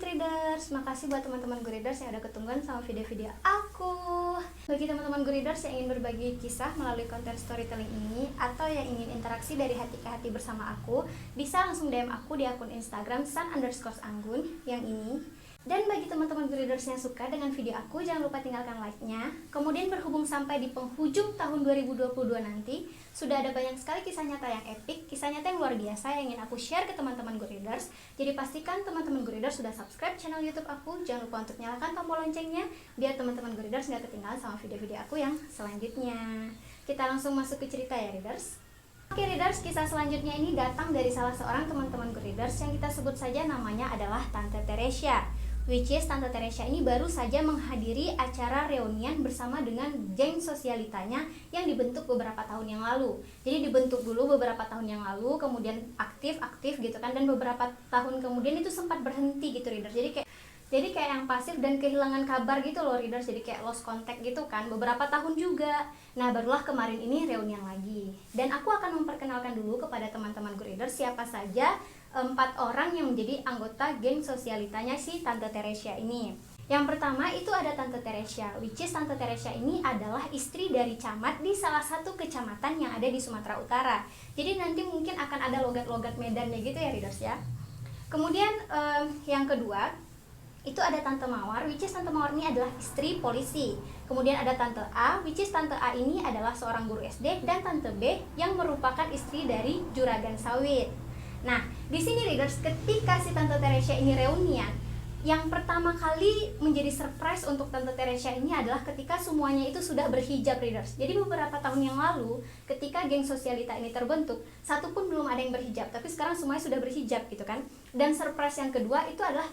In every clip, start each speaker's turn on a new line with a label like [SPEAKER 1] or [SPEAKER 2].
[SPEAKER 1] Readers, makasih buat teman-teman Go Readers yang udah ketungguan sama video-video aku. Bagi teman-teman Go Readers yang ingin berbagi kisah melalui konten storytelling ini, atau yang ingin interaksi dari hati ke hati bersama aku, bisa langsung DM aku di akun Instagram san_anggun yang ini. Dan bagi teman-teman Go Readers yang suka dengan video aku, jangan lupa tinggalkan like-nya. Kemudian berhubung sampai di penghujung tahun 2022 nanti, sudah ada banyak sekali kisah nyata yang epic, kisah nyata yang luar biasa yang ingin aku share ke teman-teman Go Readers. Jadi pastikan teman-teman Go Readers sudah subscribe channel YouTube aku. Jangan lupa untuk nyalakan tombol loncengnya, biar teman-teman Go Readers nggak ketinggalan sama video-video aku yang selanjutnya. Kita langsung masuk ke cerita ya, Readers. Oke Readers, kisah selanjutnya ini datang dari salah seorang teman-teman Go Readers yang kita sebut saja namanya adalah Tante Teresia. Which is Tante Teresia ini baru saja menghadiri acara reunian bersama dengan geng sosialitanya yang dibentuk beberapa tahun yang lalu. Jadi dibentuk dulu beberapa tahun yang lalu, kemudian aktif gitu kan, dan beberapa tahun kemudian itu sempat berhenti gitu Readers. Jadi kayak yang pasif dan kehilangan kabar gitu loh Readers. Jadi kayak lost contact gitu kan, beberapa tahun juga. Nah barulah kemarin ini reunian lagi. Dan aku akan memperkenalkan dulu kepada teman-teman Go Readers siapa saja 4 orang yang menjadi anggota geng sosialitanya si Tante Teresia ini. Yang pertama itu ada Tante Teresia, which is Tante Teresia ini adalah istri dari camat di salah satu kecamatan yang ada di Sumatera Utara. Jadi nanti mungkin akan ada logat-logat medannya gitu ya Readers ya. Kemudian yang kedua itu ada Tante Mawar, which is Tante Mawar ini adalah istri polisi. Kemudian ada Tante A, which is Tante A ini adalah seorang guru SD, dan Tante B yang merupakan istri dari juragan sawit. Nah, di sini Readers, ketika si Tante Teresia ini reunian, yang pertama kali menjadi surprise untuk Tante Teresia ini adalah ketika semuanya itu sudah berhijab Readers. Jadi beberapa tahun yang lalu, ketika geng sosialita ini terbentuk, satu pun belum ada yang berhijab, tapi sekarang semuanya sudah berhijab gitu kan. Dan surprise yang kedua itu adalah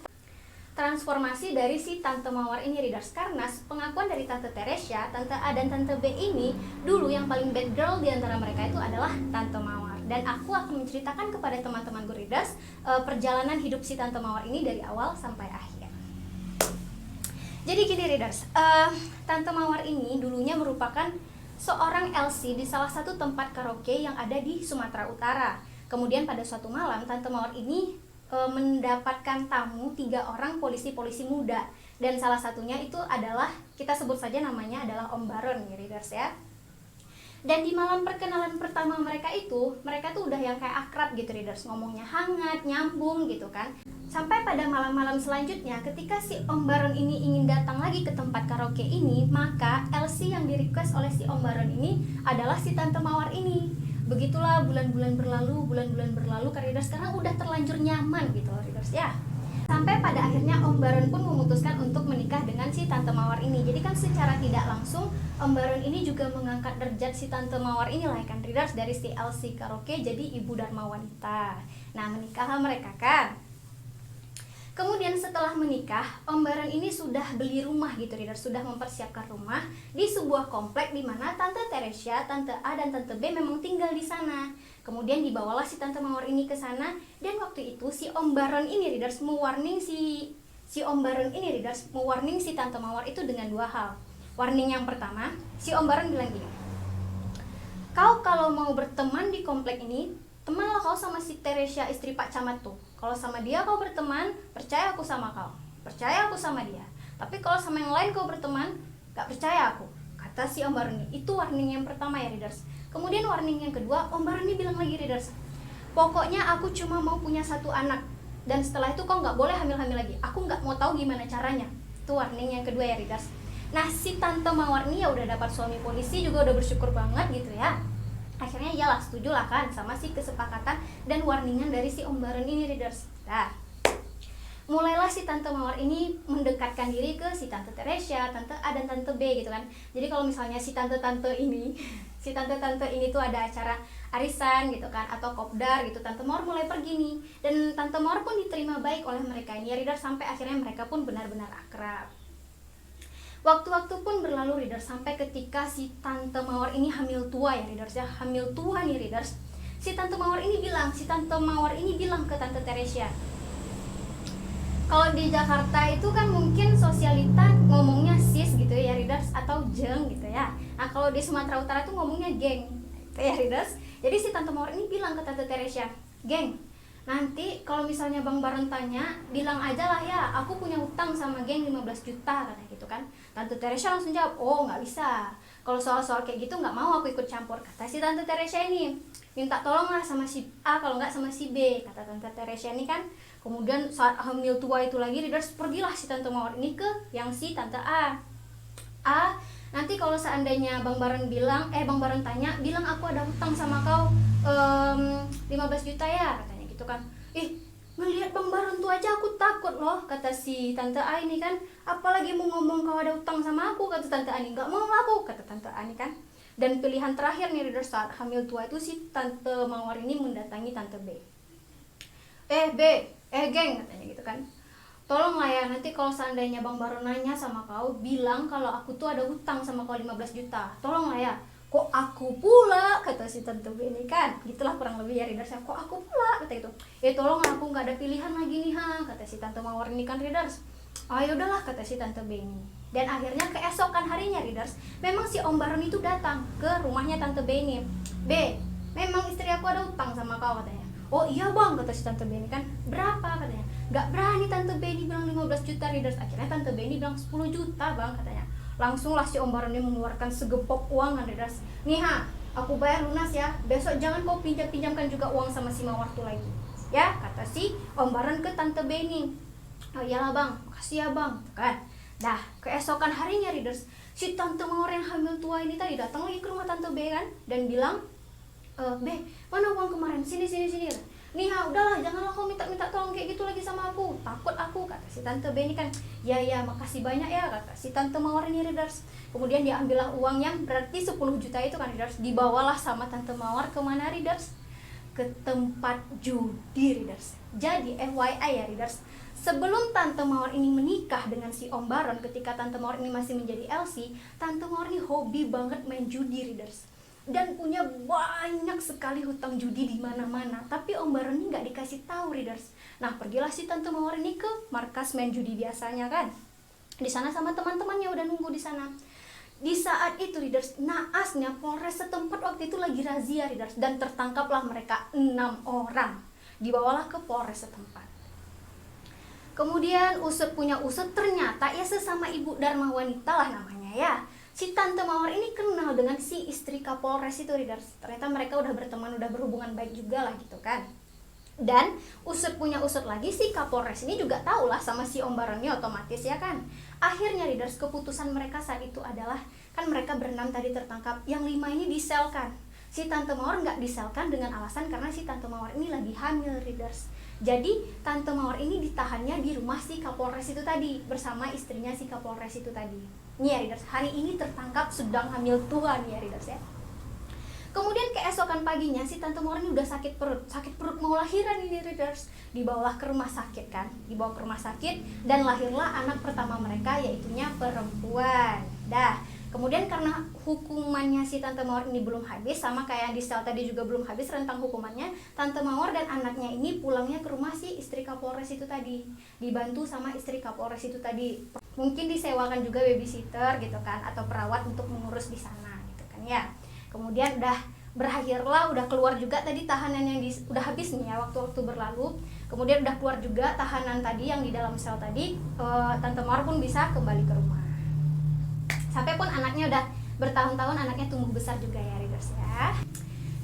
[SPEAKER 1] transformasi dari si Tante Mawar ini Readers, karena pengakuan dari Tante Teresia, Tante A dan Tante B ini dulu yang paling bad girl di antara mereka itu adalah Tante Mawar. Dan aku akan menceritakan kepada teman-teman Go Readers perjalanan hidup si Tante Mawar ini dari awal sampai akhir. Jadi gini Readers, Tante Mawar ini dulunya merupakan seorang LC di salah satu tempat karaoke yang ada di Sumatera Utara. Kemudian pada suatu malam Tante Mawar ini mendapatkan tamu 3 orang polisi-polisi muda, dan salah satunya itu adalah, kita sebut saja namanya adalah Om Baron ya Readers ya. Dan di malam perkenalan pertama mereka tuh udah yang kayak akrab gitu Readers, ngomongnya hangat, nyambung gitu kan. Sampai pada malam-malam selanjutnya ketika si Om Baron ini ingin datang lagi ke tempat karaoke ini, maka LC yang di request oleh si Om Baron ini adalah si Tante Mawar ini. Begitulah bulan-bulan berlalu kan Readers, karena udah terlanjur nyaman gitu loh Readers ya. Sampai pada akhirnya Om Baron pun memutuskan untuk menikah dengan si Tante Mawar ini. Jadi kan secara tidak langsung Om Baron ini juga mengangkat derajat si Tante Mawar ini lah kan Readers, dari si LC karaoke jadi ibu dharma wanita. Nah menikahlah mereka kan. Kemudian setelah menikah, Om Baron ini sudah beli rumah gitu Readers, sudah mempersiapkan rumah di sebuah komplek di mana Tante Teresia, Tante A dan Tante B memang tinggal di sana. Kemudian dibawalah si Tante Mawar ini ke sana, dan waktu itu si Om Baron ini Readers mewarning si Om Baron ini Readers mewarning si Tante Mawar itu dengan 2 hal. Warning yang pertama, si Om Baron bilang gini, "Kau kalau mau berteman di komplek ini, temanlah kau sama si Teresia istri Pak Camat tuh. Kalau sama dia kau berteman, percaya aku sama kau, percaya aku sama dia. Tapi kalau sama yang lain kau berteman, gak percaya aku," kata si Om Baron ini. Itu warning yang pertama ya Readers. Kemudian warning yang kedua, Om Baron ini bilang lagi Readers, "Pokoknya aku cuma mau punya 1 anak, dan setelah itu kau gak boleh hamil-hamil lagi. Aku gak mau tahu gimana caranya." Itu warning yang kedua ya Readers. Nah si Tante Mawar ini ya udah dapat suami polisi juga udah bersyukur banget gitu ya. Akhirnya iyalah setuju lah kan sama si kesepakatan dan warningan dari si Om Baron ini Readers. Nah, mulailah si Tante Mawar ini mendekatkan diri ke si Tante Teresia, Tante A dan Tante B gitu kan. Jadi kalau misalnya si tante-tante ini tuh ada acara arisan gitu kan, atau kopdar gitu, Tante Mawar mulai pergi nih. Dan Tante Mawar pun diterima baik oleh mereka ini ya Readers, sampai akhirnya mereka pun benar-benar akrab. Waktu-waktu pun berlalu Readers, sampai ketika si Tante Mawar ini hamil tua ya Readers ya, hamil tua nih Readers. Si Tante Mawar ini bilang ke Tante Teresia, kalau di Jakarta itu kan mungkin sosialita ngomongnya sis gitu ya Readers, atau jeng gitu ya. Nah kalau di Sumatera Utara tuh ngomongnya geng gitu ya Readers. Jadi si Tante Mawar ini bilang ke Tante Teresia, "Geng, nanti kalau misalnya Bang Baron tanya, bilang aja lah ya, aku punya utang sama geng 15 juta, katanya gitu kan. Tante Teresa langsung jawab, oh nggak bisa, kalau soal-soal kayak gitu nggak mau aku ikut campur. Kata si Tante Teresa ini, minta tolong lah sama si A, kalau nggak sama si B, kata Tante Teresa ini kan. Kemudian saat hamil tua itu lagi, readers, pergilah si Tante Mawar ini ke yang si Tante A. Nanti kalau seandainya Bang Baron tanya, bilang aku ada hutang sama kau 15 juta ya, katanya gitu kan. Ngelihat Bang Baron tuh aja aku takut loh, kata si Tante A ini kan. Apalagi mau ngomong kau ada hutang sama aku, kata Tante A ini. Nggak mau aku, kata Tante A ini kan. Dan pilihan terakhir nih readers, saat hamil tua itu si Tante Mawar ini mendatangi Tante B. Geng, katanya gitu kan. Tolonglah ya, nanti kalau seandainya Bang Baron nanya sama kau, bilang kalau aku tuh ada hutang sama kau 15 juta. Tolonglah ya. Kok aku pula, kata si Tante B ini kan. Gitulah kurang lebih ya readers. Kok aku pula, kata gitu. Tolonglah, aku nggak ada pilihan lagi nih kata si Tante Mawar ini kan readers. Yaudahlah, kata si Tante B ini. Dan akhirnya keesokan harinya readers, memang si Om Baron itu datang ke rumahnya Tante B ini. B, memang istri aku ada hutang sama kau, katanya. Oh iya Bang, kata si Tante B ini kan. Berapa, katanya. Gak berani Tante B ini bilang 15 juta readers. Akhirnya Tante B ini bilang 10 juta Bang, katanya. Langsunglah si Om Baron ini mengeluarkan segepok uang kan readers. Nih aku bayar lunas ya. Besok jangan kau pinjamkan juga uang sama si Mawar tuh lagi, ya, kata si Om Baron ke Tante B ini. Oh iyalah Bang, makasih ya Bang, kan. Dah, keesokan harinya readers, si Tante Mawar yang hamil tua ini tadi datang lagi ke rumah Tante B kan, dan bilang, B, mana uang kemarin? Sini. Nih udahlah, janganlah kau minta tolong kayak gitu lagi sama aku, takut aku, kata si Tante B ini kan. Ya makasih banyak ya, kata si Tante Mawar ini readers. Kemudian diambillah uang yang berarti 10 juta itu kan readers, dibawalah sama Tante Mawar kemana readers? Ke tempat judi readers. Jadi FYI ya readers, sebelum Tante Mawar ini menikah dengan si Om Baron, ketika Tante Mawar ini masih menjadi Elsie, Tante Mawar ini hobi banget main judi readers, dan punya banyak sekali hutang judi di mana-mana. Tapi Om Baron ini nggak dikasih tahu readers. Nah, pergilah si Tante Mawar ini ke markas main judi biasanya kan. Di sana sama teman-temannya udah nunggu di sana. Di saat itu readers, naasnya Polres setempat waktu itu lagi razia readers, dan tertangkaplah mereka 6 orang. Dibawalah ke Polres setempat. Kemudian usut ternyata ya sesama ibu dharma wanita lah namanya ya. Si Tante Mawar ini kenal dengan si istri Kapolres itu readers. Ternyata mereka udah berteman, udah berhubungan baik juga lah gitu kan. Dan usut lagi, si Kapolres ini juga tahu lah sama si Om Baron ini otomatis ya kan. Akhirnya readers, keputusan mereka saat itu adalah, kan mereka berenam tadi tertangkap, yang 5 ini diselkan. Si Tante Mawar nggak diselkan dengan alasan karena si Tante Mawar ini lagi hamil readers. Jadi Tante Mawar ini ditahannya di rumah si Kapolres itu tadi bersama istrinya si Kapolres itu tadi. Nih ya readers, hari ini tertangkap sedang hamil tua nih ya readers ya. Kemudian keesokan paginya si Tante Mawar ini udah sakit perut mau lahiran ini readers. Dibawalah ke rumah sakit kan, dibawa ke rumah sakit dan lahirlah anak pertama mereka, yaitunya perempuan. Dah, kemudian karena hukumannya si Tante Mawar ini belum habis, sama kayak yang di sel tadi juga belum habis rentang hukumannya, Tante Mawar dan anaknya ini pulangnya ke rumah si istri Kapolres itu tadi, dibantu sama istri Kapolres itu tadi. Mungkin disewakan juga babysitter gitu kan, atau perawat untuk mengurus di sana gitu kan ya. Kemudian udah keluar juga tadi tahanan yang udah habis nih ya, waktu berlalu. Kemudian udah keluar juga tahanan tadi yang di dalam sel tadi. Tante Mawar pun bisa kembali ke rumah. Sampai pun anaknya udah bertahun-tahun, anaknya tumbuh besar juga ya readers ya.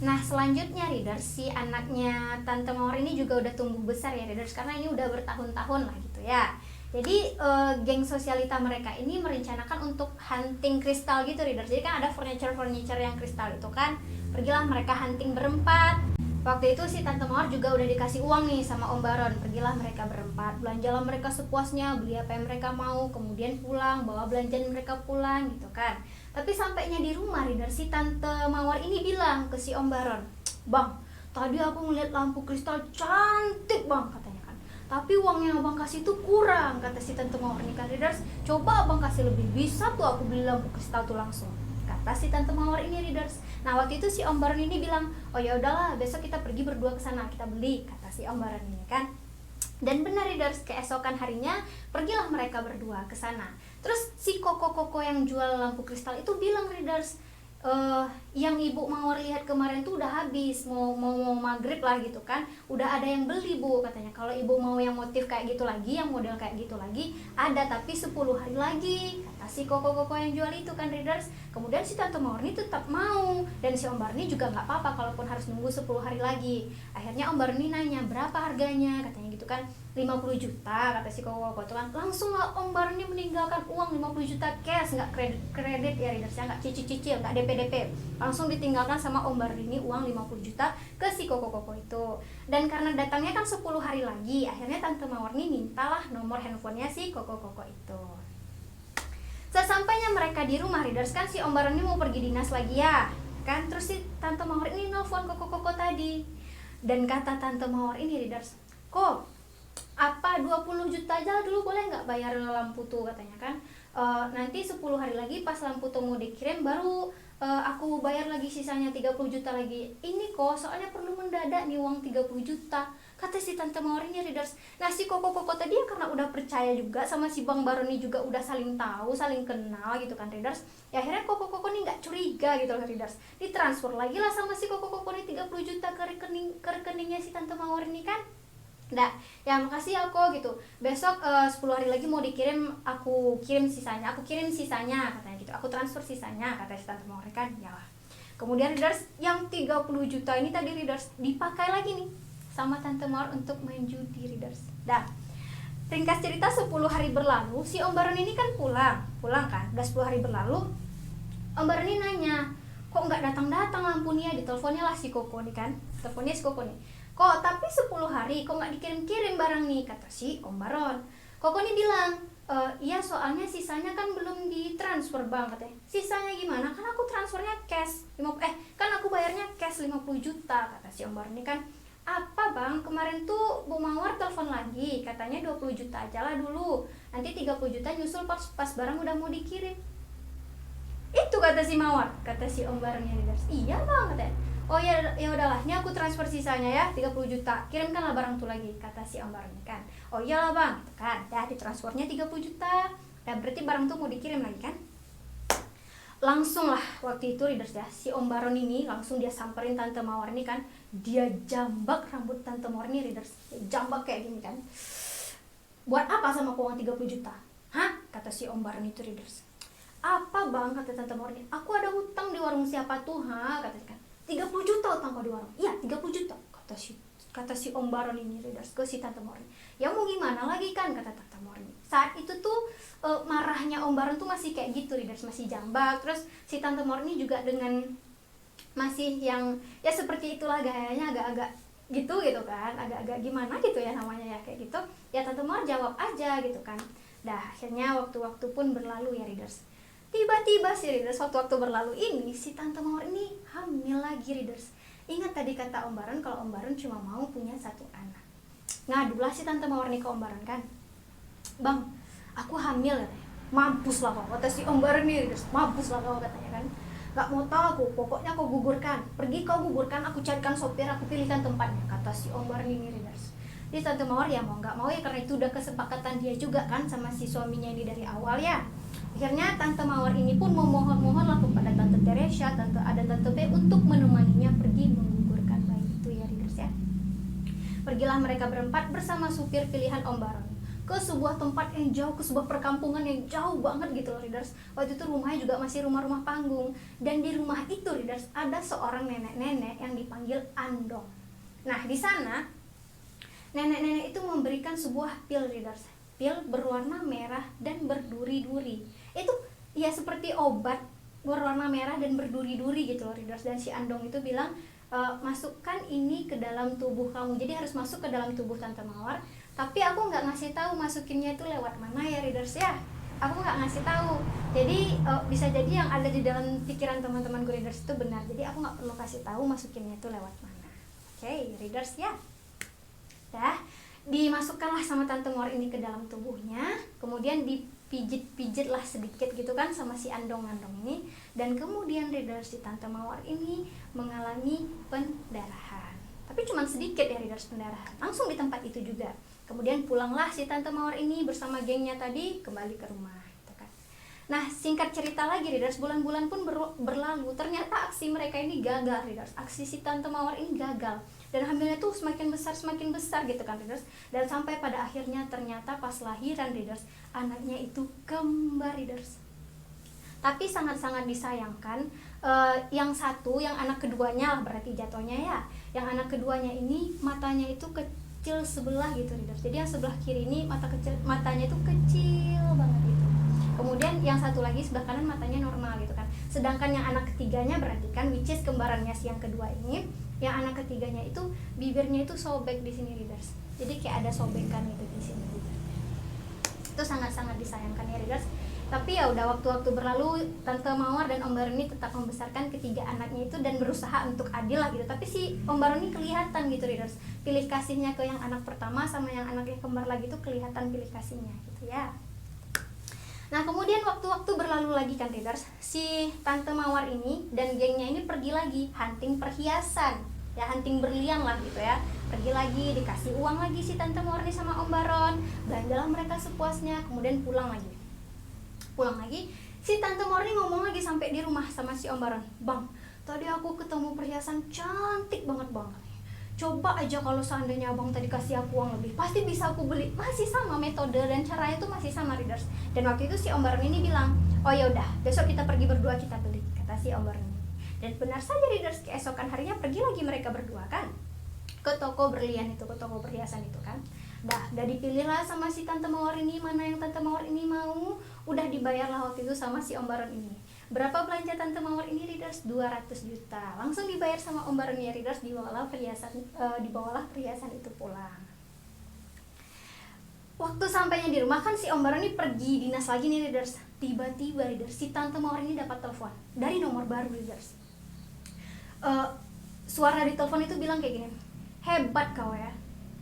[SPEAKER 1] Nah selanjutnya readers, si anaknya Tante Mawar ini juga udah tumbuh besar ya readers, karena ini udah bertahun-tahun lah gitu ya. Jadi geng sosialita mereka ini merencanakan untuk hunting kristal gitu readers. Jadi kan ada furniture yang kristal itu kan. Pergilah mereka hunting berempat. Waktu itu si Tante Mawar juga udah dikasih uang nih sama Om Baron. Pergilah mereka berempat, belanjalah mereka sepuasnya, beli apa yang mereka mau, kemudian pulang, bawa belanjaan mereka pulang gitu kan. Tapi sampainya di rumah readers, si Tante Mawar ini bilang ke si Om Baron, "Bang, tadi aku ngeliat lampu kristal cantik Bang," katanya. Tapi uang yang abang kasih itu kurang, kata si Tante Mawar nih kan readers. Coba abang kasih lebih, bisa tuh aku beli lampu kristal tuh langsung, kata si Tante Mawar ini readers. Nah waktu itu si Om Baron ini bilang, oh ya udahlah besok kita pergi berdua ke sana, kita beli, kata si Om Baron ini kan. Dan benar readers, keesokan harinya pergilah mereka berdua ke sana. Terus si koko yang jual lampu kristal itu bilang readers, yang Ibu Mawar lihat kemarin tuh udah habis, mau maghrib lah gitu kan, udah ada yang beli Bu katanya. Kalau Ibu mau yang motif kayak gitu lagi, yang model kayak gitu lagi, ada tapi 10 hari lagi, kata si koko-koko yang jual itu kan readers. Kemudian si Tante Mawar ini tetap mau, dan si Om Barni juga nggak apa-apa kalaupun harus nunggu 10 hari lagi. Akhirnya Om Barni nanya berapa harganya, katanya gitu kan, 50 juta kata si koko-koko itu kan. Langsung lah Om Barni meninggalkan uang 50 juta cash, nggak kredit ya readers ya, nggak cicil-cicil, nggak DP, langsung ditinggalkan sama Om Barni ini uang 50 juta ke si koko-koko itu. Dan karena datangnya kan 10 hari lagi, akhirnya Tante Mawar ini mintalah nomor handphonenya si koko-koko itu. Sesampainya mereka di rumah readers kan, si Om Barni mau pergi dinas lagi ya kan, terus si Tante Mawar ini nelfon koko-koko tadi, dan kata Tante Mawar ini readers, kok apa 20 juta aja dulu boleh nggak bayar lampu tuh katanya kan, nanti 10 hari lagi pas lampu tuh mau dikirim baru aku bayar lagi sisanya 30 juta lagi. Ini kok soalnya perlu mendadak nih uang 30 juta kata si Tante Mawar ini readers. Nah si koko-koko tadi ya karena udah percaya juga sama si Bang Baroni, juga udah saling tahu, saling kenal gitu kan readers, ya akhirnya koko-koko nih nggak curiga gitu loh readers. Ditransfer lagi lah sama si koko-koko nih 30 juta ke rekeningnya si Tante Mawar ini kan. Nah, ya makasih ya kok gitu. Besok 10 hari lagi mau dikirim, aku kirim sisanya katanya gitu. Aku transfer sisanya kata si Tante Mawar kan. Ya lah. Kemudian readers, yang 30 juta ini tadi readers dipakai lagi nih sama Tante Mawar untuk main judi readers. Dah. Ringkas cerita 10 hari berlalu, si Om Baroni ini kan pulang kan. Udah 10 hari berlalu, Om Baroni nanya, kok nggak datang-datang lampunya? Diteleponnya lah si Koko nih kan. Teleponnya si Koko nih. Kok tapi 10 hari kok nggak dikirim-kirim barang nih, kata si Om Baron. Koko nih bilang, iya soalnya sisanya kan belum ditransfer Bang katanya. Sisanya gimana? Kan aku transfernya cash kan aku bayarnya cash 50 juta kata si Om Baron ini kan. Apa Bang, kemarin tuh Bu Mawar telepon lagi, katanya 20 juta aja lah dulu, nanti 30 juta nyusul pas barang udah mau dikirim. Itu kata si Mawar, kata si Om Baron ini. Iya Bang katanya. Oh ya udahlah, ini aku transfer sisanya ya 30 juta. Kirimkanlah barang tuh lagi kata si Om Baron kan. Oh iyalah Bang, gitu kan. Dah ditransfernya 30 juta. Dan berarti barang tuh mau dikirim lagi kan. Langsung lah waktu itu readers ya, si Om Baron ini langsung dia samperin Tante Mawar ini kan. Dia jambak rambut Tante Mawar ini readers. Dia jambak kayak gini kan. Buat apa sama uang 30 juta? Hah? Kata si Om Baron itu readers. Apa Bang, kata Tante Mawar ini. Aku ada hutang di warung siapa tuh? Ha? Kata kan. 30 juta utang kau di warung. Iya 30 juta kata si Om Baron ini readers ke si Tante Mawar. Ya mau gimana lagi kan kata Tante Mawar. Saat itu tuh marahnya Om Baron tuh masih kayak gitu readers, masih jambak. Terus si Tante Mawar ini juga dengan masih yang ya seperti itulah gayanya, agak-agak gitu kan, agak-agak gimana gitu ya namanya ya kayak gitu. Ya Tante Mawar jawab aja gitu kan. Dah akhirnya waktu-waktu pun berlalu ya readers. Tiba-tiba sih readers, waktu-waktu berlalu ini si Tante Mawar ini hamil lagi readers. Ingat tadi kata Om Baron kalau Om Baron cuma mau punya 1 anak. Ngadulah si Tante Mawar nih ke Om Baron kan. Bang, aku hamil katanya. Mampus lah kau, kata si Om Baron nih readers. Mampus lah kau katanya kan. Gak mau tahu aku, pokoknya kau gugurkan. Pergi kau gugurkan, aku carikan sopir, aku pilihkan tempatnya, kata si Om Baron ini readers. Jadi Tante Mawar ya mau nggak mau ya, karena itu udah kesepakatan dia juga kan sama si suaminya ini dari awal ya. Akhirnya Tante Mawar ini pun memohon-mohonlah kepada Tante Teresia, Tante B untuk menemaninya pergi menggugurkan bayi itu ya readers ya. Pergilah mereka berempat bersama supir pilihan Om Baron ke sebuah tempat yang jauh, ke sebuah perkampungan yang jauh banget gitu loh readers. Waktu itu rumahnya juga masih rumah-rumah panggung, dan di rumah itu readers ada seorang nenek-nenek yang dipanggil Andong. Nah di sana nenek-nenek itu memberikan sebuah pil readers, pil berwarna merah dan berduri-duri. Itu ya seperti obat berwarna merah dan berduri-duri gitu loh readers. Dan si Andong itu bilang, masukkan ini ke dalam tubuh kamu. Jadi harus masuk ke dalam tubuh Tante Mawar. Tapi aku nggak ngasih tahu masukinnya itu lewat mana ya readers ya. Aku nggak ngasih tahu. Jadi bisa jadi yang ada di dalam pikiran teman-teman gue readers itu benar. Jadi aku nggak perlu kasih tahu masukinnya itu lewat mana. Oke, readers ya. Dah, dimasukkanlah sama Tante Mawar ini ke dalam tubuhnya. Kemudian dipijit-pijit lah sedikit gitu kan sama si Andong-andong ini. Dan kemudian readers si Tante Mawar ini mengalami pendarahan. Tapi cuma sedikit ya readers pendarahan. Langsung di tempat itu juga. Kemudian pulanglah si Tante Mawar ini bersama gengnya tadi kembali ke rumah gitu kan. Nah, singkat cerita lagi readers, bulan-bulan pun berlalu. Ternyata aksi mereka ini gagal readers. Aksi si Tante Mawar ini gagal. Dan hamilnya tuh semakin besar gitu kan readers. Dan sampai pada akhirnya ternyata pas lahiran readers, anaknya itu kembar readers. Tapi sangat-sangat disayangkan, yang satu, yang anak keduanya lah berarti jatuhnya ya. Yang anak keduanya ini matanya itu kecil sebelah gitu readers. Jadi yang sebelah kiri ini matanya itu kecil banget gitu. Kemudian yang satu lagi sebelah kanan matanya normal gitu kan. Sedangkan yang anak ketiganya berarti kan, which is kembarannya si yang kedua ini, yang anak ketiganya itu bibirnya itu sobek di sini readers. Jadi kayak ada sobekan gitu di sini readers. Itu sangat-sangat disayangkan ya readers. Tapi ya udah, waktu-waktu berlalu, Tante Mawar dan Om Baron ini tetap membesarkan ketiga anaknya itu dan berusaha untuk adil lah gitu. Tapi si Om Baron ini kelihatan gitu readers, pilih kasihnya ke yang anak pertama sama yang anaknya kembar lagi itu kelihatan pilih kasihnya gitu ya. Nah, kemudian waktu-waktu berlalu lagi kan readers, si Tante Mawar ini dan gengnya ini pergi lagi hunting perhiasan, ya hunting berlian lah gitu ya. Pergi lagi, dikasih uang lagi si Tante Mawar ini sama Om Baron, belanjalah mereka sepuasnya, kemudian pulang lagi, si Tante Mawar ini ngomong lagi sampai di rumah sama si Om Baron, "Bang, tadi aku ketemu perhiasan cantik banget bang. Coba aja kalau seandainya abang tadi kasih aku uang lebih, pasti bisa aku beli." Masih sama metode dan caranya itu masih sama readers. Dan waktu itu si Om Baron ini bilang, "Oh ya udah, besok kita pergi berdua kita beli," kata si Om Baron ini. Dan benar saja readers, keesokan harinya pergi lagi mereka berdua kan ke toko berlian itu, ke toko perhiasan itu kan. Udah dipilih lah sama si Tante Mawar ini mana yang Tante Mawar ini mau. Udah dibayar lah waktu itu sama si Om Baron ini. Berapa belanja Tante Mawar ini readers? 200 juta. Langsung dibayar sama Om Baron ya readers, dibawalah perhiasan itu pulang. Waktu sampainya di rumah kan si Om Baron ini pergi dinas lagi nih readers. Tiba-tiba readers, si Tante Mawar ini dapat telepon dari nomor baru readers. Suara di telepon itu bilang kayak gini, "Hebat kau ya,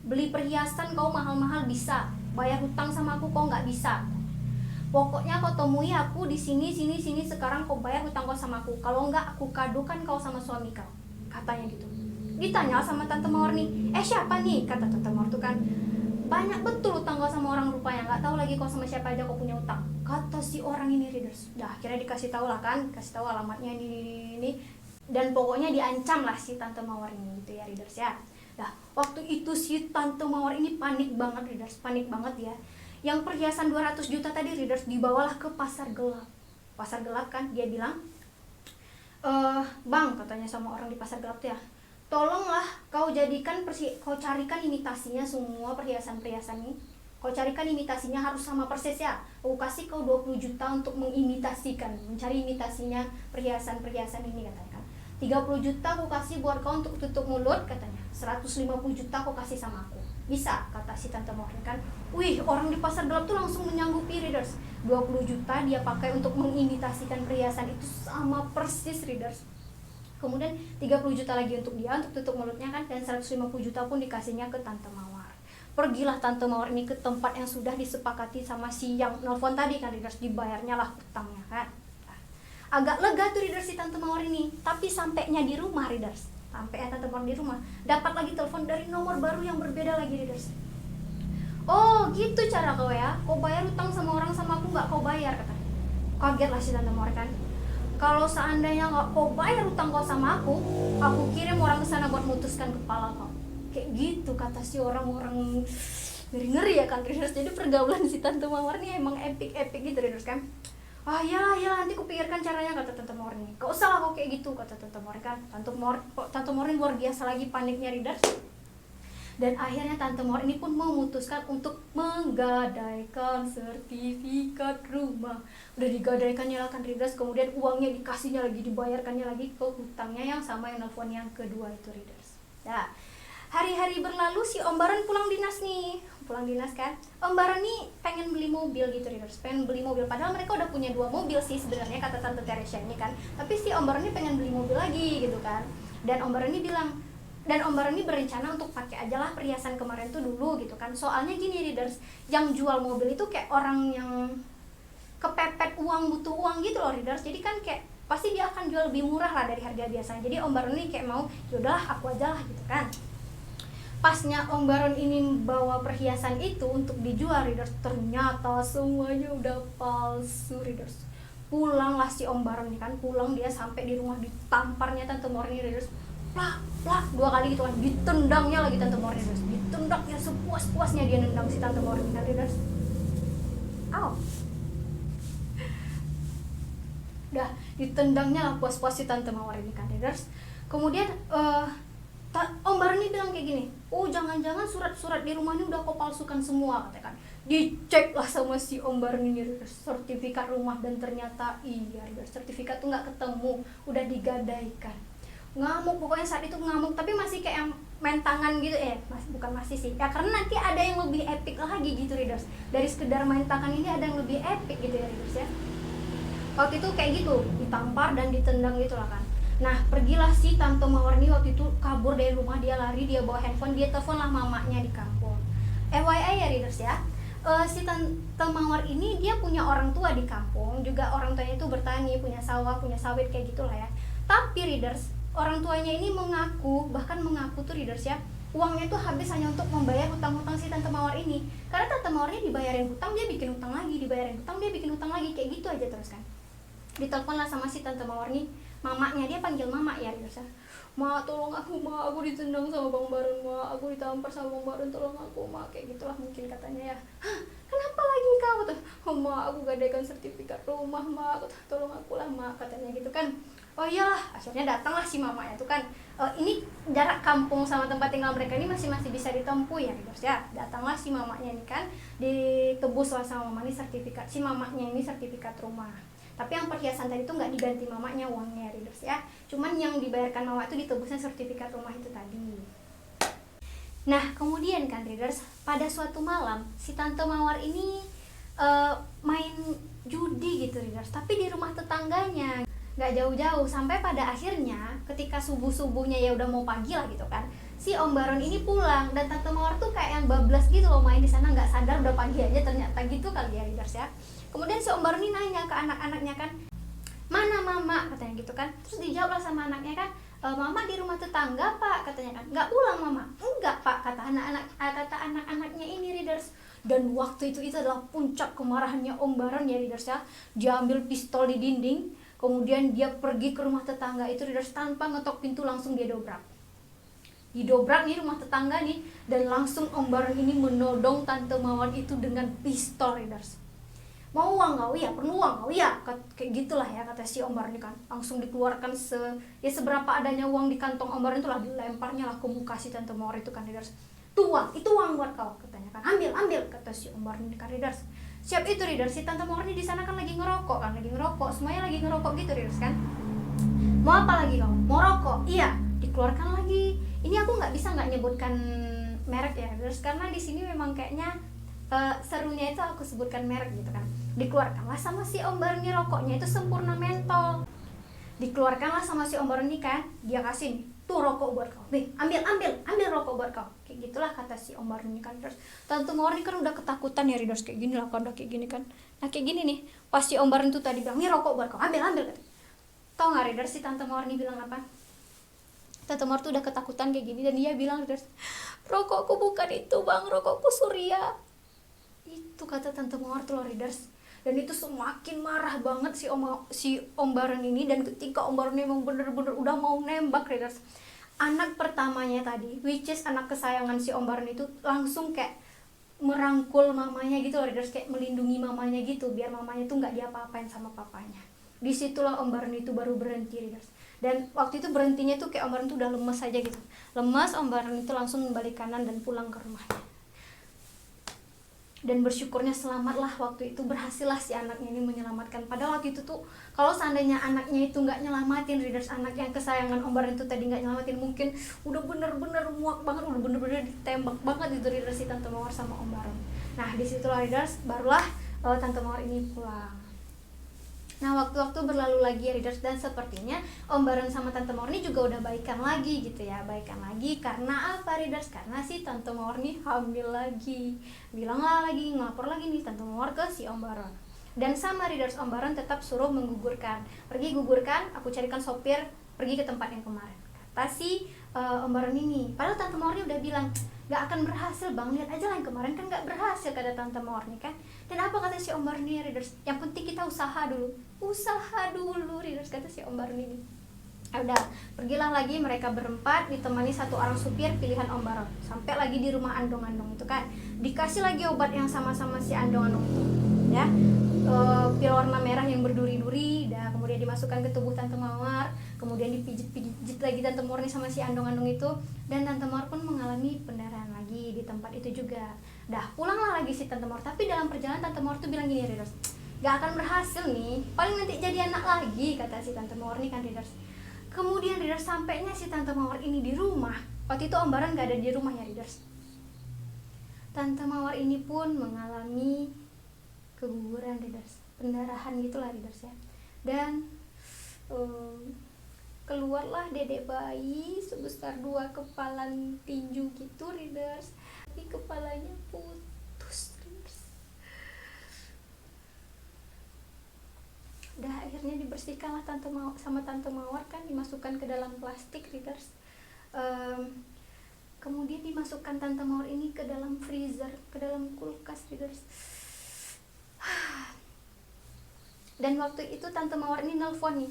[SPEAKER 1] beli perhiasan kau mahal-mahal bisa, bayar hutang sama aku kau nggak bisa. Pokoknya kau temui aku di sini sekarang kau bayar hutang kau sama aku. Kalau enggak aku kadukan kau sama suami kau," katanya gitu. Ditanya sama Tante Mawar nih, "Siapa nih?" Kata Tante Mawar tuh kan, "Banyak betul utang kau sama orang rupanya, nggak tahu lagi kau sama siapa aja kau punya utang," kata si orang ini readers. Dah akhirnya dikasih tahu lah kan, kasih tahu alamatnya ini dan pokoknya diancam lah si Tante Mawar ini gitu ya readers ya. Nah, waktu itu si Tante Mawar ini panik banget readers, panik banget ya. Yang perhiasan 200 juta tadi readers dibawalah ke pasar gelap. Pasar gelap kan, dia bilang, "Bang," katanya sama orang di pasar gelap tuh ya, "tolonglah kau carikan imitasinya semua perhiasan-perhiasan ini. Kau carikan imitasinya harus sama persis ya. Aku kasih kau 20 juta untuk mengimitasikan, mencari imitasinya perhiasan-perhiasan ini," katanya kan. 30 juta aku kasih buat kau untuk tutup mulut katanya. 150 juta aku kasih sama aku. Bisa, kata si Tante Mawar kan. Wih, orang di pasar gelap tuh langsung menyanggupi readers. 20 juta dia pakai untuk mengimitasikan perhiasan itu sama persis readers. Kemudian 30 juta lagi untuk dia, untuk tutup mulutnya kan. Dan 150 juta pun dikasihnya ke Tante Mawar. Pergilah Tante Mawar ini ke tempat yang sudah disepakati sama si yang nelfon tadi kan readers. Dibayarnya lah utangnya kan. Agak lega tuh readers si Tante Mawar ini. Tapi sampainya di rumah readers, sampai Tante Mawar di rumah, dapat lagi telepon dari nomor baru yang berbeda lagi readers. "Oh gitu cara kau ya, kau bayar utang sama orang sama aku nggak kau bayar," kata. Kaget lah si Tante Mawar kan. "Kalau seandainya nggak kau bayar utang kau sama aku kirim orang ke sana buat mutuskan kepala kau." Kayak gitu kata si orang-orang ngeri-ngeri ya kan readers. Jadi pergaulan si Tante Mawar nih emang epic gitu readers kan. "Ah ya nanti kupikirkan caranya," kata Tante Mawar nih. "Gak usah lah kok kayak gitu," kata Tante Mawar kan. Tante Mawar ini luar biasa lagi paniknya readers. Dan akhirnya Tante Mawar ini pun memutuskan untuk menggadaikan sertifikat rumah. Udah digadaikannya lah kan readers, kemudian uangnya dikasihnya lagi, dibayarkannya lagi ke hutangnya yang sama yang nelfon yang kedua itu readers. Ya, hari-hari berlalu si Om Baron pulang dinas kan. Om Baron nih pengen beli mobil gitu readers, pengen beli mobil, padahal mereka udah punya 2 mobil sih sebenarnya kata Tante Teresia ini kan. Tapi si Om Baron ini pengen beli mobil lagi gitu kan. Dan Om Baron ini berencana untuk pakai aja lah perhiasan kemarin tuh dulu gitu kan. Soalnya gini readers, yang jual mobil itu kayak orang yang kepepet uang, butuh uang gitu loh readers. Jadi kan kayak pasti dia akan jual lebih murah lah dari harga biasanya. Jadi Om Baron ini kayak mau, yaudahlah aku aja lah gitu kan. Pasnya Om Baron ini bawa perhiasan itu untuk dijual readers, ternyata semuanya udah palsu readers. Pulanglah si Om Baron nih kan, pulang dia sampai di rumah ditamparnya Tante Morni Readers, plak plak 2 kali gitu kan, ditendangnya lagi Tante Morni Readers, ditendangnya sepuas-puasnya dia nendang si Tante Morni Readers. Aw, udah ditendangnya lah puas-puas si Tante Mawar ini kan Readers. Kemudian Om Baron ini bilang kayak gini, oh jangan-jangan surat-surat di rumah ini udah kau palsukan semua katanya kan. Dicek lah sama si Om Baron ini sertifikat rumah, dan ternyata iya sertifikat tuh nggak ketemu, udah digadaikan. Ngamuk pokoknya saat itu, ngamuk, tapi masih kayak yang main tangan gitu, bukan masih sih ya, karena nanti ada yang lebih epic lagi gitu Readers. Dari sekedar main tangan ini ada yang lebih epic gitu ya Readers ya. Waktu itu kayak gitu, ditampar dan ditendang gitu lah kan. Nah pergilah si Tante Mawar ini waktu itu kabur dari rumah, dia lari, dia bawa handphone, dia telepon lah mamanya di kampung. FYI ya Readers ya, si Tante Mawar ini dia punya orang tua di kampung, juga orang tuanya itu bertani, punya sawah, punya sawit kayak gitulah ya. Tapi Readers, orang tuanya ini bahkan mengaku tuh Readers ya, uangnya itu habis hanya untuk membayar hutang-hutang si Tante Mawar ini. Karena Tante Mawar ini dibayarin hutang, dia bikin hutang lagi, dibayarin hutang, dia bikin hutang lagi, kayak gitu aja terus kan. Ditelepon lah sama si Tante Mawar nih, mamanya, dia panggil mama ya Readers ya. Ma tolong aku, ma aku ditendang sama Bang Baron, ma aku ditampar sama Bang Baron, tolong aku ma, kayak gitulah mungkin katanya ya. Hah, kenapa lagi kau tuh? Oh ma, aku gadaikan sertifikat rumah ma, tolong aku lah ma, katanya gitu kan. Oh iyalah, akhirnya datanglah si mamanya tuh kan. Ini jarak kampung sama tempat tinggal mereka ini masih bisa ditempuh ya Readers ya. Datanglah si mamanya ini kan, ditebus lah sama mama ini sertifikat, si mamanya ini sertifikat rumah. Tapi yang perhiasan tadi itu nggak diganti mamanya uangnya Readers ya, cuman yang dibayarkan mama itu ditebusnya sertifikat rumah itu tadi. Nah kemudian kan Readers, pada suatu malam si Tante Mawar ini main judi gitu Readers, tapi di rumah tetangganya, nggak jauh-jauh, sampai pada akhirnya ketika subuh-subuhnya ya udah mau pagi lah gitu kan, si Om Baron ini pulang, dan Tante Mawar tuh kayak yang bablas gitu loh, main di sana nggak sadar udah pagi aja ternyata gitu kali ya Readers ya. Kemudian si Om Baron ini nanya ke anak-anaknya kan, mana mama katanya gitu kan. Terus dijawab lah sama anaknya kan, mama di rumah tetangga pak katanya kan. Nggak pulang mama? Enggak pak, kata anak-anaknya ini Readers. Dan waktu itu adalah puncak kemarahannya Om Baron ya Readers ya. Dia ambil pistol di dinding, kemudian dia pergi ke rumah tetangga itu Readers, tanpa ngetok pintu langsung dia dobrak. Didobrak nih rumah tetangga nih, dan langsung Om Baron ini menodong Tante Mawar itu dengan pistol Readers. Mau uang kau? Iya, perlu uang kau? Iya, kayak gitulah ya kata si Om Baron ini kan. Langsung dikeluarkan seberapa adanya uang di kantong Om Baron, itulah dilemparnya lah ke muka si Tante Mawar itu kan Readers. Itu uang buat kau katanya kan. Ambil kata si Om Baron ini kan Readers. Siap itu Readers, si Tante Mawar ini di sana kan lagi ngerokok, semuanya lagi ngerokok gitu Readers kan. Mau apa lagi kau? Mau rokok? Iya, dikeluarkan lagi. Ini aku nggak nyebutkan merek ya Readers, karena di sini memang kayaknya serunya itu aku sebutkan merek gitu kan. Dikeluarkanlah sama si Om Baron ini rokoknya itu sempurna mentol. Dikeluarkanlah sama si Om Baron ini kan, dia kasih nih, tuh rokok buat kau, nih ambil rokok buat kau, kayak gitulah kata si Om Baron ini kan. Terus Tante Mawar ini kan udah ketakutan ya Readers, kayak gini lah kan, udah kayak gini kan. Nah kayak gini nih, pas si Om Baron tuh tadi bilang, nih rokok buat kau, ambil kata. Tau nggak Readers si Tante Mawar ini bilang apa? Tante Mawar tuh udah ketakutan kayak gini, dan dia bilang Readers, rokokku bukan itu bang, rokokku Surya. Itu kata Tante Mawar tuh loh Readers. Dan itu semakin marah banget si Om Baron ini. Dan ketika Om Baron ini emang bener-bener udah mau nembak Readers, anak pertamanya tadi, which is anak kesayangan si Om Baron itu, langsung kayak merangkul mamanya gitu loh Readers, kayak melindungi mamanya gitu, biar mamanya tuh nggak diapa-apain sama papanya. Disitulah Om Baron itu baru berhenti Readers. Dan waktu itu berhentinya tuh kayak Om Baron tuh udah lemes aja gitu, lemes. Om Baron itu langsung balik kanan dan pulang ke rumahnya. Dan bersyukurnya selamatlah waktu itu, berhasillah si anaknya ini menyelamatkan. Padahal waktu itu tuh kalau seandainya anaknya itu nggak nyelamatin Readers, anak yang kesayangan Om Baron itu tadi nggak nyelamatin, mungkin udah bener-bener muak banget, udah bener-bener ditembak banget itu Readers si Tante Mawar sama Om Baron. Nah disitulah Readers, barulah Tante Mawar ini pulang. Nah waktu-waktu berlalu lagi ya Readers, dan sepertinya Om Baron sama Tante Mawar ini juga udah baikan lagi gitu ya. Baikan lagi karena apa Readers? Karena si Tante Mawar ini hamil lagi. Bilanglah lagi, ngelapor lagi nih Tante Mawar ke si Om Baron. Dan sama Readers, Om Baron tetap suruh menggugurkan. Pergi gugurkan, aku carikan sopir, pergi ke tempat yang kemarin, kata si Om Baron ini. Padahal Tante Mawar ini udah bilang, Gak akan berhasil bang, lihat aja lah yang kemarin kan gak berhasil, kata Tante Mawar nih kan. Dan apa kata si Om Baruni readers, yang penting kita usaha dulu readers, kata si Om Baruni nih. Udah, pergilah lagi mereka berempat ditemani satu orang supir pilihan Om Baron, sampai lagi di rumah Andong-Andong itu kan, dikasih lagi obat yang sama-sama si Andong-Andong itu ya, pil warna merah yang berduri-duri. Dah kemudian dimasukkan ke tubuh Tante Mawar, kemudian dipijit-pijit lagi Tante Mawar nih sama si Andong-Andong itu, dan Tante Mawar pun mengalami pendarahan lagi di tempat itu juga. Dah pulanglah lagi si Tante Mawar, tapi dalam perjalanan Tante Mawar tuh bilang gini readers, gak akan berhasil nih, paling nanti jadi anak lagi, kata si Tante Mawar nih kan readers. Kemudian readers, sampainya si Tante Mawar ini di rumah, waktu itu Om Baron gak ada di rumah ya readers, Tante Mawar ini pun mengalami keguguran readers, pendarahan gitulah readers ya. Dan keluarlah dedek bayi sebesar 2 kepalan tinju gitu readers, tapi kepalanya putus readers. Udah akhirnya dibersihkanlah sama Tante Mawar kan, dimasukkan ke dalam plastik readers. Kemudian dimasukkan Tante Mawar ini ke dalam freezer, ke dalam kulkas readers. Dan waktu itu Tante Mawar ini nelpon nih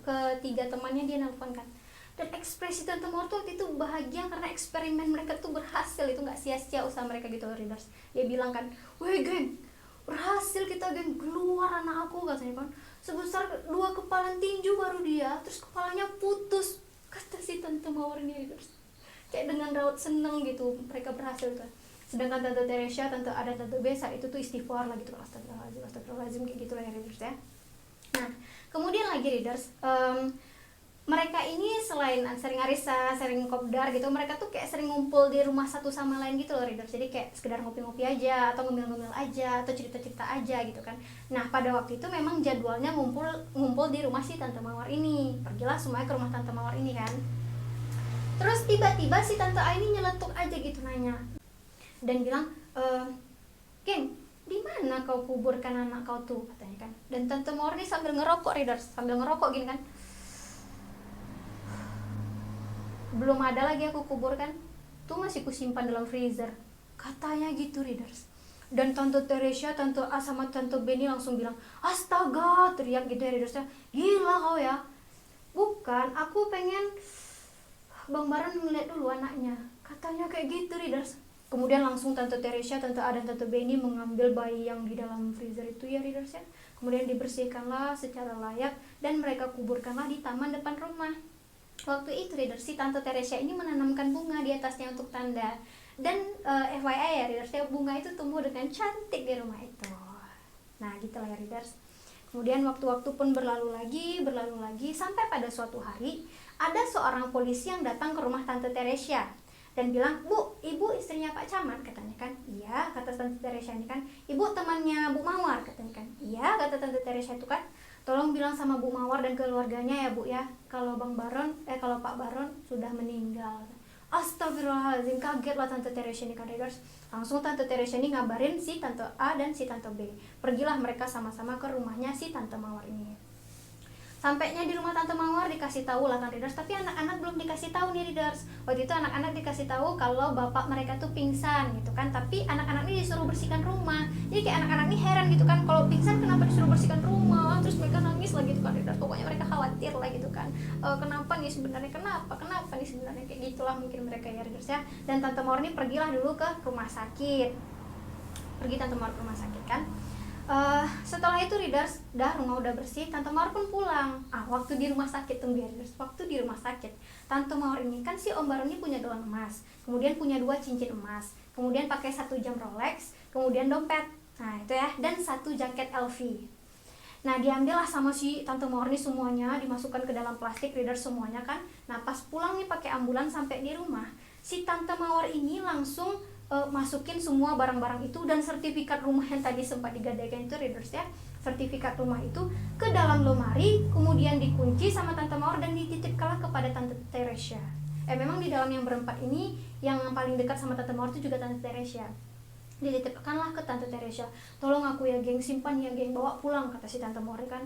[SPEAKER 1] ketiga temannya, dia nelpon kan. Dan ekspresi Tante Mawar tuh waktu itu bahagia karena eksperimen mereka tuh berhasil, itu nggak sia-sia usaha mereka gitu readers. Dia bilang kan, weh geng, berhasil kita geng, keluar anak aku, katanya kan, sebesar 2 kepalan tinju baru dia, terus kepalanya putus, kata si Tante Mawar ini readers. Kayak dengan raut seneng gitu mereka berhasil kan. Sedangkan Tante Teresia, Tante A dan Tante B saat itu tuh istighfar lah gitu, astagfirullahaladzim kayak gitu lah ya readers ya. Nah kemudian lagi readers, mereka ini selain sering arisan, sering kopdar gitu, mereka tuh kayak sering ngumpul di rumah satu sama lain gitu loh readers. Jadi kayak sekedar ngopi-ngopi aja, atau ngemil-ngemil aja, atau cerita-cerita aja gitu kan. Nah pada waktu itu memang jadwalnya ngumpul di rumah si Tante Mawar ini. Pergilah semuanya ke rumah Tante Mawar ini kan. Terus tiba-tiba si Tante A ini nyeletuk aja gitu nanya dan bilang, geng, di mana kau kuburkan anak kau tuh, katanya kan. Dan Tante Mawar ini sambil ngerokok readers, sambil ngerokok gini kan, belum ada lagi aku kuburkan, tuh masih kusimpan dalam freezer, katanya gitu readers. Dan Tante Teresia, Tante A sama Tante B ini langsung bilang, astaga, teriak gitu ya readers, gila kau ya, bukan, aku pengen Bang Baron ngeliat dulu anaknya, katanya kayak gitu readers. Kemudian langsung Tante Teresia, Tante A dan Tante B ini mengambil bayi yang di dalam freezer itu ya readers ya. Kemudian dibersihkanlah secara layak dan mereka kuburkanlah di taman depan rumah. Waktu itu readers, si Tante Teresia ini menanamkan bunga di atasnya untuk tanda. Dan FYI ya readers ya, bunga itu tumbuh dengan cantik di rumah itu. Nah gitulah ya readers. Kemudian waktu-waktu pun berlalu lagi sampai pada suatu hari ada seorang polisi yang datang ke rumah Tante Teresia dan bilang, Bu, ibu istrinya Pak Camat, katanya kan. Iya, kata Tante Teresia ini kan. Ibu temannya Bu Mawar, katanya kan. Iya, kata Tante Teresia itu kan. Tolong bilang sama Bu Mawar dan keluarganya ya Bu ya, kalau kalau Pak Baron sudah meninggal. Astagfirullahaladzim, kagetlah Tante Teresia ini kan readers. Langsung Tante Teresia ini ngabarin si Tante A dan si Tante B. Pergilah mereka sama-sama ke rumahnya si Tante Mawar ini. Sampainya di rumah Tante Mawar dikasih tahu lah kan readers, tapi anak-anak belum dikasih tahu nih readers. Waktu itu anak-anak dikasih tahu kalau bapak mereka tuh pingsan gitu kan, tapi anak-anak ini disuruh bersihkan rumah. Jadi kayak anak-anak ini heran gitu kan, kalau pingsan kenapa disuruh bersihkan rumah, terus mereka nangis lah gitu kan readers. Pokoknya mereka khawatir lah gitu kan, kenapa nih sebenarnya, kenapa nih sebenarnya, kayak gitulah mungkin mereka ya readers ya. Dan Tante Mawar ini pergilah dulu ke rumah sakit, pergi Tante Mawar ke rumah sakit kan. Setelah itu readers, rumah udah bersih, Tante Mawar pun pulang. Waktu di rumah sakit tuh readers, waktu di rumah sakit Tante Mawar ini kan si Om Baron ini punya doang emas, kemudian punya 2 cincin emas, kemudian pakai 1 jam Rolex, kemudian dompet, nah itu ya, dan 1 jaket LV. Nah diambillah sama si Tante Mawar ini semuanya, dimasukkan ke dalam plastik readers semuanya kan. Nah pas pulang nih pakai ambulans sampai di rumah, si Tante Mawar ini langsung masukin semua barang-barang itu dan sertifikat rumah yang tadi sempat digadaikan itu readers ya, sertifikat rumah itu ke dalam lemari, kemudian dikunci sama Tante Mawar dan dititipkanlah kepada Tante Teresia. Memang di dalam yang berempat ini yang paling dekat sama Tante Mawar itu juga Tante Teresia. Dititipkanlah ke Tante Teresa, tolong aku ya geng, simpan ya geng, bawa pulang, kata si Tante Mori kan.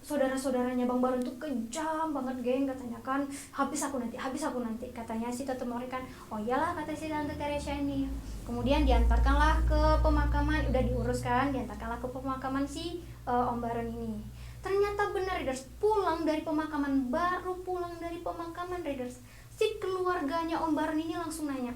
[SPEAKER 1] Saudara-saudaranya Bang Baron tuh kejam banget geng, katanya kan, habis aku nanti, katanya si Tante Mori kan. Oh iyalah, kata si Tante Teresa ini. Kemudian diantarkanlah ke pemakaman, udah diurus kan, diantarkanlah ke pemakaman si Om Baron ini. Ternyata benar Readers, baru pulang dari pemakaman Readers, si keluarganya Om Baron ini langsung nanya,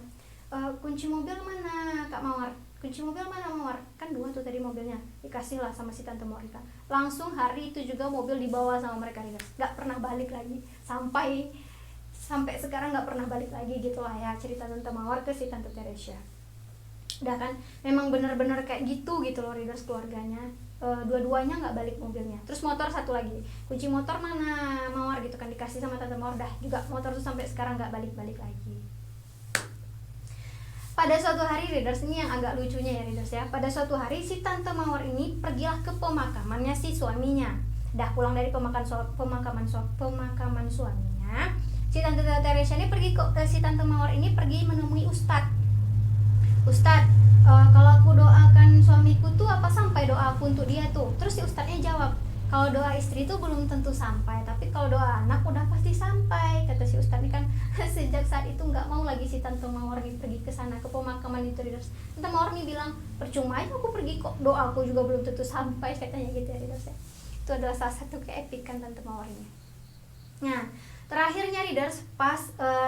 [SPEAKER 1] kunci mobil mana Kak Mawar? Kunci mobil mana Mawar? Kan 2 tuh tadi mobilnya. Dikasih lah sama si Tante Morika. Langsung hari itu juga mobil dibawa sama mereka Readers. Gak pernah balik lagi. Sampai sekarang gak pernah balik lagi gitu lah ya cerita Tante Mawar ke si Tante Teresa. Udah kan, memang bener-bener kayak gitu loh Readers keluarganya. Dua-duanya gak balik mobilnya. Terus motor satu lagi, kunci motor mana Mawar gitu kan, dikasih sama Tante Mawar. Dah juga motor tuh sampai sekarang gak balik-balik lagi. Pada suatu hari Readers, ini yang agak lucunya ya Readers ya. Pada suatu hari si Tante Mawar ini pergilah ke pemakamannya si suaminya. Dah pulang dari pemakaman suaminya, si Tante Teresa ini si Tante Mawar ini pergi menemui Ustadz. Ustadz, kalau aku doakan suamiku tuh apa sampai doa aku untuk dia tuh? Terus si Ustadznya jawab, kalau doa istri itu belum tentu sampai, tapi kalau doa anak udah pasti sampai, kata si Ustadz ini kan. Sejak saat itu nggak mau lagi si Tante Mawar nih pergi ke sana, ke pemakaman itu Readers. Tante Mawar nih bilang, percuma aja aku pergi kok, doa aku juga belum tentu sampai, katanya gitu ya Readers ya. Itu adalah salah satu keepikan Tante Mawar ini. Nah, terakhirnya Readers, pas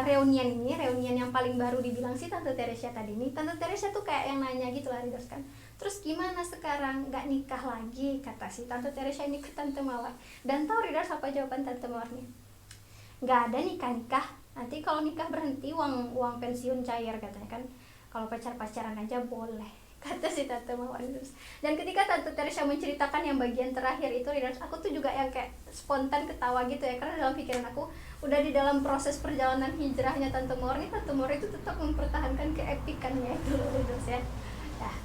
[SPEAKER 1] reunian yang paling baru dibilang si Tante Teresa tadi nih, Tante Teresa tuh kayak yang nanya gitu lah Readers kan, terus gimana sekarang, gak nikah lagi, kata si Tante Teresa ini ke Tante Mawar. Dan tahu Readers apa jawaban Tante Mawar nih? Gak ada nikah, nanti kalau nikah berhenti uang pensiun cair, katanya kan. Kalau pacaran aja boleh, kata si Tante Mawar Readers. Dan ketika Tante Teresa menceritakan yang bagian terakhir itu Readers, aku tuh juga yang kayak spontan ketawa gitu ya, karena dalam pikiran aku udah di dalam proses perjalanan hijrahnya Tante Mawar nih, Tante Mawar itu tetap mempertahankan keepikannya itu loh Readers ya.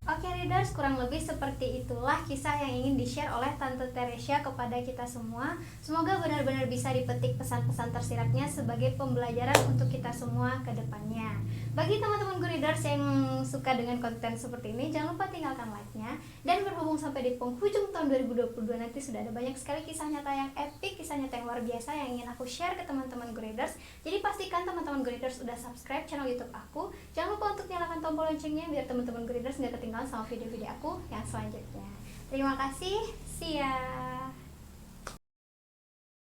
[SPEAKER 1] Oke Readers, kurang lebih seperti itulah kisah yang ingin di-share oleh Tante Teresa kepada kita semua. Semoga benar-benar bisa dipetik pesan-pesan tersiratnya sebagai pembelajaran untuk kita semua ke depannya. Bagi teman-teman Readers yang suka dengan konten seperti ini, jangan lupa tinggalkan like-nya. Dan berhubung sampai di penghujung tahun 2022 nanti sudah ada banyak sekali kisah nyata yang epic, kisah nyata yang luar biasa yang ingin aku share ke teman-teman Readers. Jadi pastikan teman-teman Readers udah subscribe channel YouTube aku. Jangan lupa untuk nyalakan tombol loncengnya biar teman-teman Readers nggak ketinggalan sama video-video aku yang selanjutnya. Terima kasih, see ya.